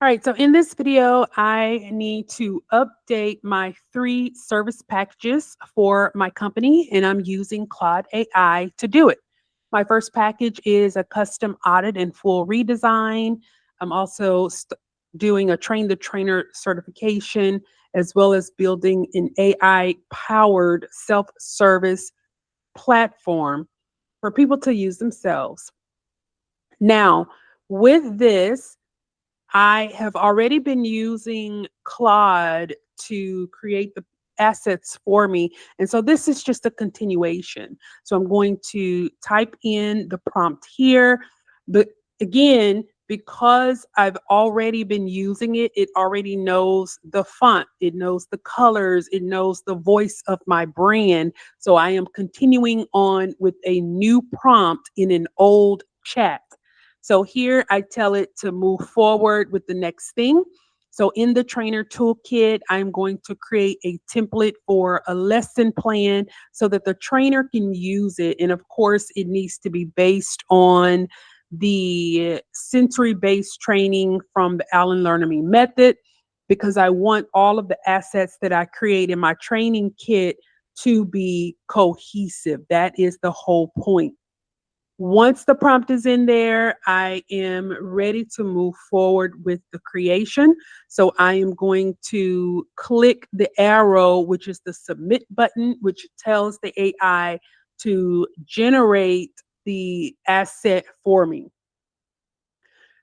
All right, so in this video, I need to update my 3 service packages for my company, and I'm using Claude AI to do it. My first package is a custom audit and full redesign. I'm also doing a train the trainer certification, as well as building an AI powered self service platform for people to use themselves. Now, with this, I have already been using Claude to create the assets for me. And so this is just a continuation. So I'm going to type in the prompt here. But again, because I've already been using it, it already knows the font, it knows the colors, it knows the voice of my brand. So I am continuing on with a new prompt in an old chat. So here I tell it to move forward with the next thing. So in the trainer toolkit, I'm going to create a template for a lesson plan so that the trainer can use it. And of course, it needs to be based on the sensory based training from the Allen Learning method, because I want all of the assets that I create in my training kit to be cohesive. That is the whole point. Once the prompt is in there, I am ready to move forward with the creation. So I am going to click the arrow, which is the submit button, which tells the AI to generate the asset for me.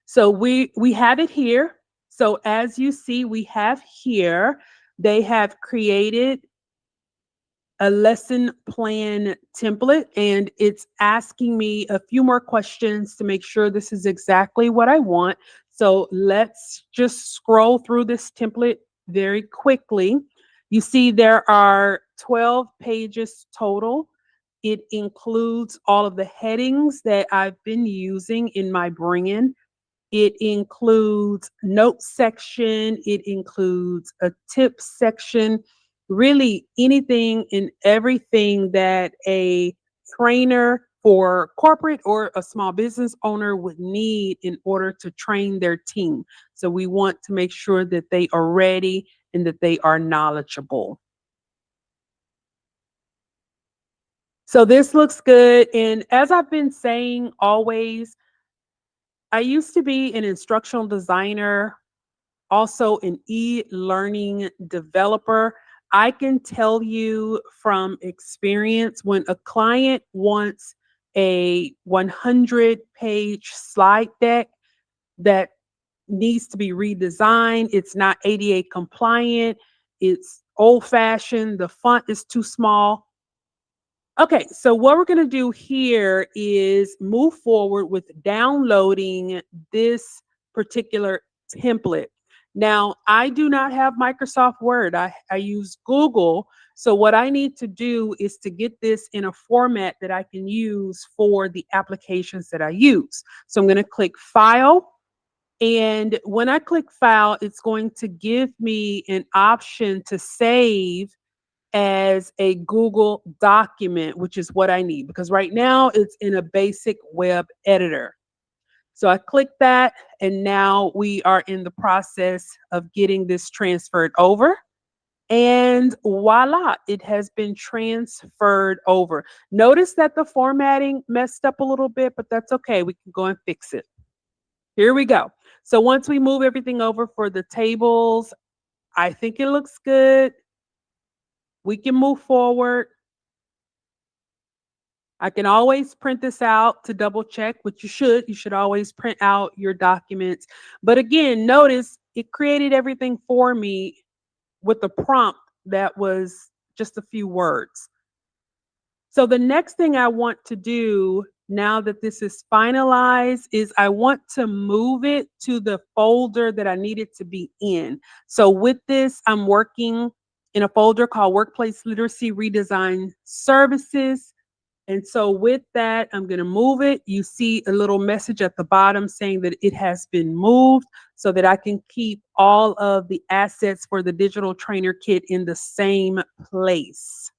So we have it here. So as you see, we have here, they have created a lesson plan template, and it's asking me a few more questions to make sure this is exactly what I want. So let's just scroll through this template very quickly. You see there are 12 pages total. It includes all of the headings that I've been using in my bring-in. It includes notes section, it includes a tips section, really anything and everything that a trainer for corporate or a small business owner would need in order to train their team. So we want to make sure that they are ready and that they are knowledgeable. So this looks good. And as I've been saying always, I used to be an instructional designer, also an e-learning developer. I can tell you from experience, when a client wants a 100-page slide deck that needs to be redesigned, it's not ADA compliant, it's old fashioned, the font is too small. Okay, so what we're going to do here is move forward with downloading this particular template. Now, I do not have Microsoft Word. I use Google. So what I need to do is to get this in a format that I can use for the applications that I use. So I'm going to click File. And when I click File, it's going to give me an option to save as a Google document, which is what I need, because right now it's in a basic web editor. So I click that, and now we are in the process of getting this transferred over. And voila, it has been transferred over. Notice that the formatting messed up a little bit, but that's okay. We can go and fix it. Here we go. So once we move everything over for the tables, I think it looks good. We can move forward. I can always print this out to double check, which you should. You should always print out your documents. But again, notice it created everything for me with the prompt that was just a few words. So the next thing I want to do now that this is finalized is I want to move it to the folder that I need it to be in. So with this, I'm working in a folder called Workplace Literacy Redesign Services. And so with that, I'm going to move it. You see a little message at the bottom saying that it has been moved so that I can keep all of the assets for the digital trainer kit in the same place.